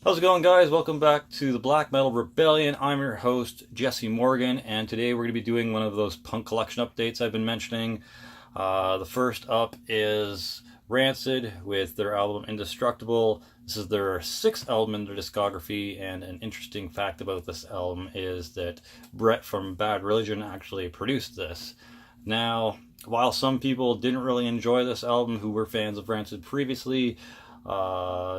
How's it going, guys? Welcome back to the Black Metal Rebellion. I'm your host, Jesse Morgan, and today we're going to be doing one of those punk collection updates I've been mentioning. The first up is Rancid with their album Indestructible. This is their sixth album in their discography, and an interesting fact about this album is that Brett from Bad Religion actually produced this. Now, while some people didn't really enjoy this album who were fans of Rancid previously,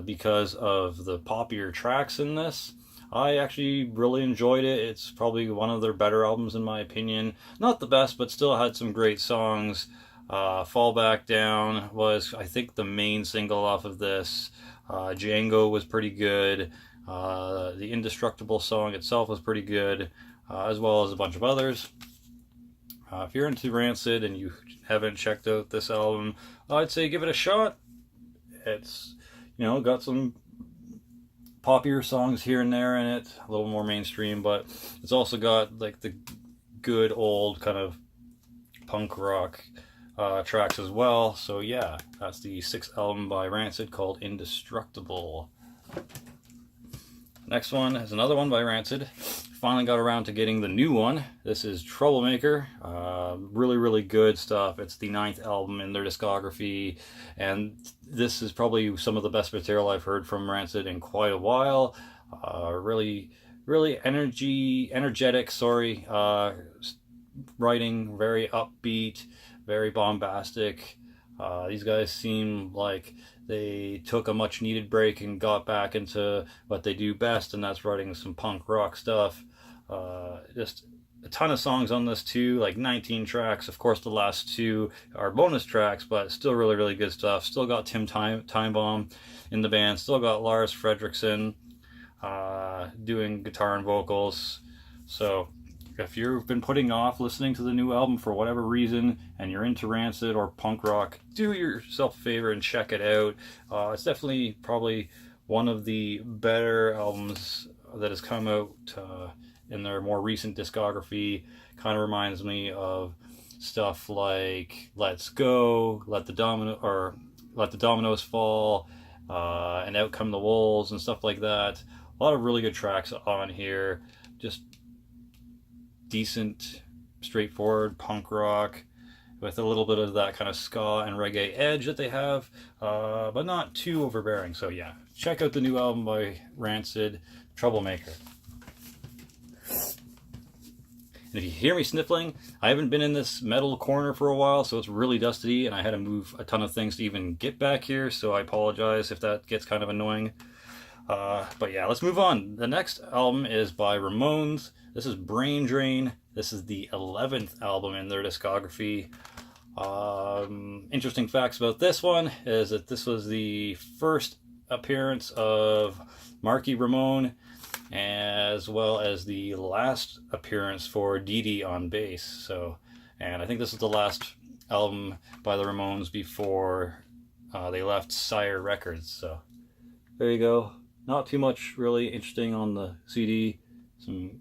because of the poppier tracks in this, I actually really enjoyed it. It's probably one of their better albums in my opinion. Not the best, but still had some great songs. Fall Back Down was, I think, the main single off of this. Django was pretty good. The Indestructible song itself was pretty good, as well as a bunch of others. If you're into Rancid and you haven't checked out this album, I'd say give it a shot. It's, got some poppier songs here and there in it, a little more mainstream, but it's also got like the good old kind of punk rock tracks as well. So yeah, that's the sixth album by Rancid called Indestructible. Next one is another one by Rancid. Finally got around to getting the new one. This is Troublemaker. Really good stuff. It's the ninth album in their discography, and this is probably some of the best material I've heard from Rancid in quite a while. Really energetic, writing, very upbeat, very bombastic. These guys seem like they took a much needed break and got back into what they do best, and that's writing some punk rock stuff. Just a ton of songs on this too, like 19 tracks. Of course, the last two are bonus tracks, but still really good stuff. Still got Tim Timebomb in the band. Still got Lars Fredriksson doing guitar and vocals. So if you've been putting off listening to the new album for whatever reason and you're into Rancid or punk rock, do yourself a favor and check it out. It's definitely probably one of the better albums that has come out in their more recent discography. Kind of reminds me of stuff like Let's Go, Let the Dominoes Fall, and Out Come the Wolves and stuff like that. A lot of really good tracks on here. Just decent, straightforward punk rock with a little bit of that kind of ska and reggae edge that they have, but not too overbearing. So yeah, check out the new album by Rancid, Troublemaker. And if you hear me sniffling, I haven't been in this metal corner for a while, so it's really dusty, and I had to move a ton of things to even get back here, so I apologize if that gets kind of annoying. But yeah, let's move on. The next album is by Ramones. This is Brain Drain. This is the 11th album in their discography. Interesting facts about this one is that this was the first appearance of Marky Ramone, as well as the last appearance for Dee Dee on bass. So, and I think this is the last album by the Ramones before they left Sire Records. So there you go. Not too much really interesting on the CD. Some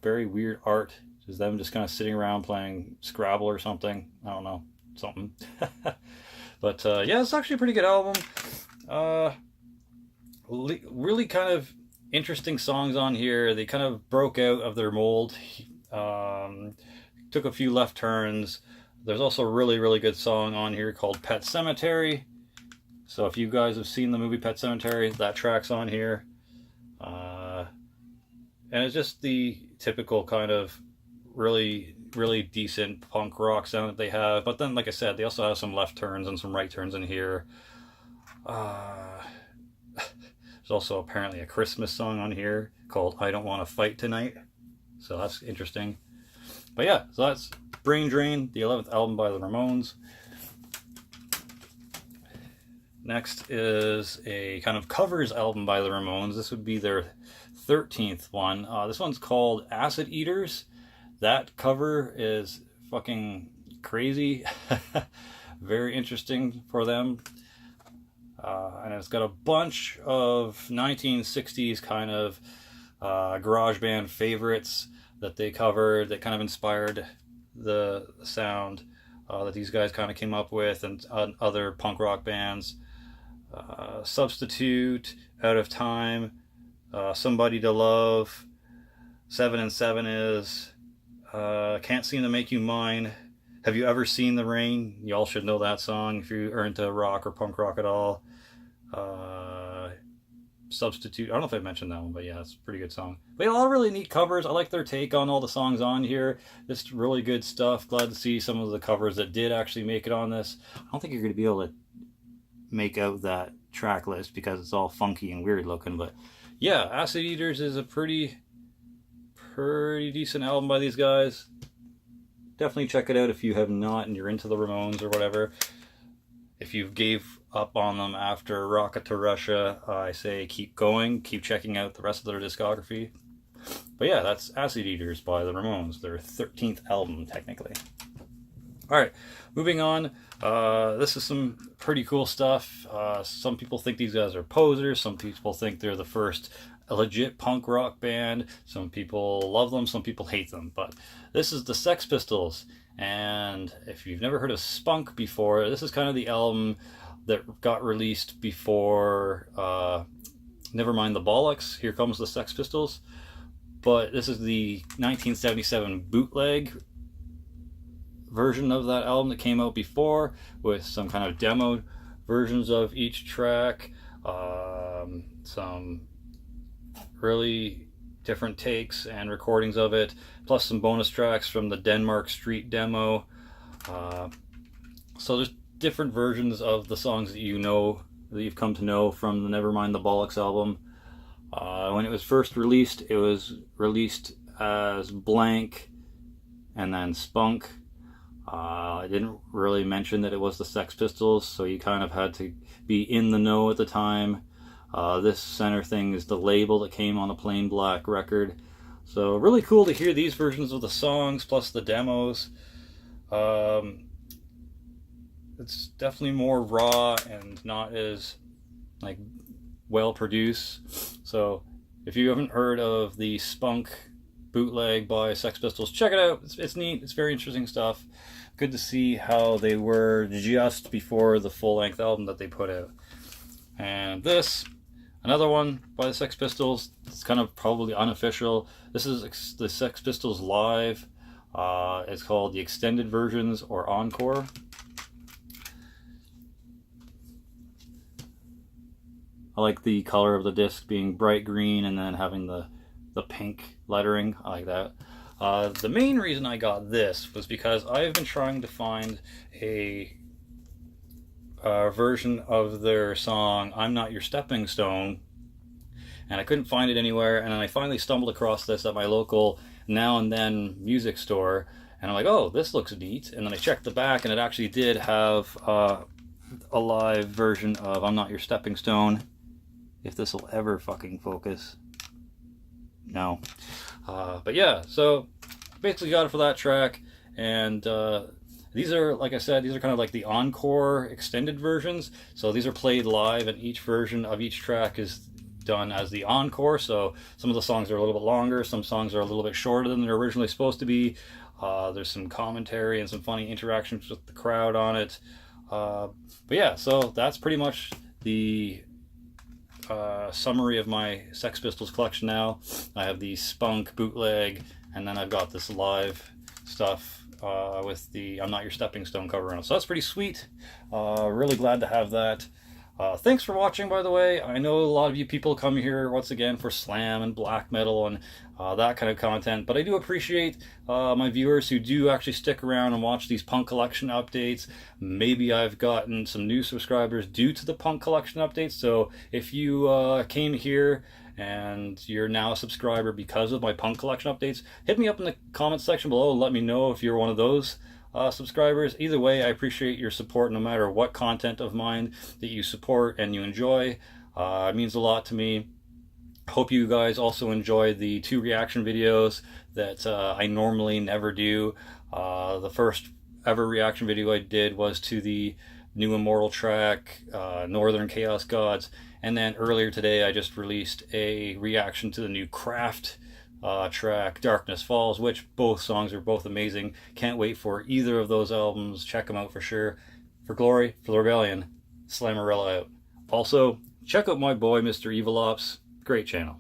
very weird art. Just them just kind of sitting around playing Scrabble or something. I don't know. Something. But yeah, it's actually a pretty good album. Really kind of interesting songs on here. They kind of broke out of their mold. Took a few left turns. There's also a really good song on here called Pet Cemetery. So if you guys have seen the movie Pet Sematary, that track's on here. And it's just the typical kind of really decent punk rock sound that they have. But then, like I said, they also have some left turns and some right turns in here. There's also apparently a Christmas song on here called I Don't Want to Fight Tonight. So that's interesting. But yeah, so that's Brain Drain, the 11th album by the Ramones. Next is a kind of covers album by the Ramones. This would be their 13th one. This one's called Acid Eaters. That cover is fucking crazy. Very interesting for them. And it's got a bunch of 1960s kind of garage band favorites that they covered that kind of inspired the sound that these guys kind of came up with, and other punk rock bands. Substitute, Out of Time, Somebody to Love, 7 and 7 is, Can't Seem to Make You Mine, Have You Ever Seen the Rain? Y'all should know that song if you are into rock or punk rock at all. Substitute, I don't know if I mentioned that one, but yeah, it's a pretty good song. But yeah, a lot of really neat covers. I like their take on all the songs on here. Just really good stuff. Glad to see some of the covers that did actually make it on this. I don't think you're going to be able to make out that track list because it's all funky and weird looking, but yeah, Acid Eaters is a pretty decent album by these guys. Definitely check it out if you have not and you're into the Ramones or whatever. If you gave up on them after Rocket to Russia, I say keep going, keep checking out the rest of their discography. But yeah, that's Acid Eaters by the Ramones, their 13th album technically. Alright, moving on. This is some pretty cool stuff. Some people think these guys are posers. Some people think they're the first legit punk rock band. Some people love them, some people hate them. But this is the Sex Pistols. And if you've never heard of Spunk before, this is kind of the album that got released before Nevermind the Bollocks, Here Comes the Sex Pistols. But this is the 1977 bootleg version of that album that came out before, with some kind of demo versions of each track, some really different takes and recordings of it, plus some bonus tracks from the Denmark Street demo. So there's different versions of the songs that that you've come to know from the Nevermind the Bollocks album. When it was first released, it was released as Blank and then Spunk. I didn't really mention that it was the Sex Pistols, so you kind of had to be in the know at the time. This center thing is the label that came on a plain black record. So really cool to hear these versions of the songs, plus the demos. It's definitely more raw and not as well produced. So if you haven't heard of the Spunk bootleg by Sex Pistols, check it out. It's neat. It's very interesting stuff. Good to see how they were just before the full-length album that they put out. And this, another one by the Sex Pistols. It's kind of probably unofficial. This is the Sex Pistols live. It's called the Extended Versions or Encore. I like the color of the disc being bright green and then having the pink lettering. I like that. The main reason I got this was because I've been trying to find a version of their song I'm Not Your Stepping Stone, and I couldn't find it anywhere, and then I finally stumbled across this at my local Now and Then music store, and I'm like, oh, this looks neat. And then I checked the back, and it actually did have a live version of I'm Not Your Stepping Stone. If this will ever fucking focus. No. But yeah, so basically got it for that track. And these are, like I said, these are kind of like the encore extended versions. So these are played live, and each version of each track is done as the encore. So some of the songs are a little bit longer, some songs are a little bit shorter than they're originally supposed to be. There's some commentary and some funny interactions with the crowd on it. But yeah, so that's pretty much the summary of my Sex Pistols collection now. I have the Spunk bootleg, and then I've got this live stuff with the I'm Not Your Stepping Stone cover on it. So that's pretty sweet. Really glad to have that. Thanks for watching, by the way. I know a lot of you people come here once again for slam and black metal and that kind of content, but I do appreciate my viewers who do actually stick around and watch these punk collection updates. Maybe I've gotten some new subscribers due to the punk collection updates, so if you came here and you're now a subscriber because of my punk collection updates, hit me up in the comments section below and let me know if you're one of those subscribers. Either way, I appreciate your support no matter what content of mine that you support and you enjoy. It means a lot to me. Hope you guys also enjoy the 2 reaction videos that I normally never do. The first ever reaction video I did was to the new Immortal track, Northern Chaos Gods, and then earlier today I just released a reaction to the new Craft track, Darkness Falls, which both songs are both amazing. Can't wait for either of those albums. Check them out for sure. For Glory, for the Rebellion, Slammerella out. Also, check out my boy, Mr. Evil Ops. Great channel.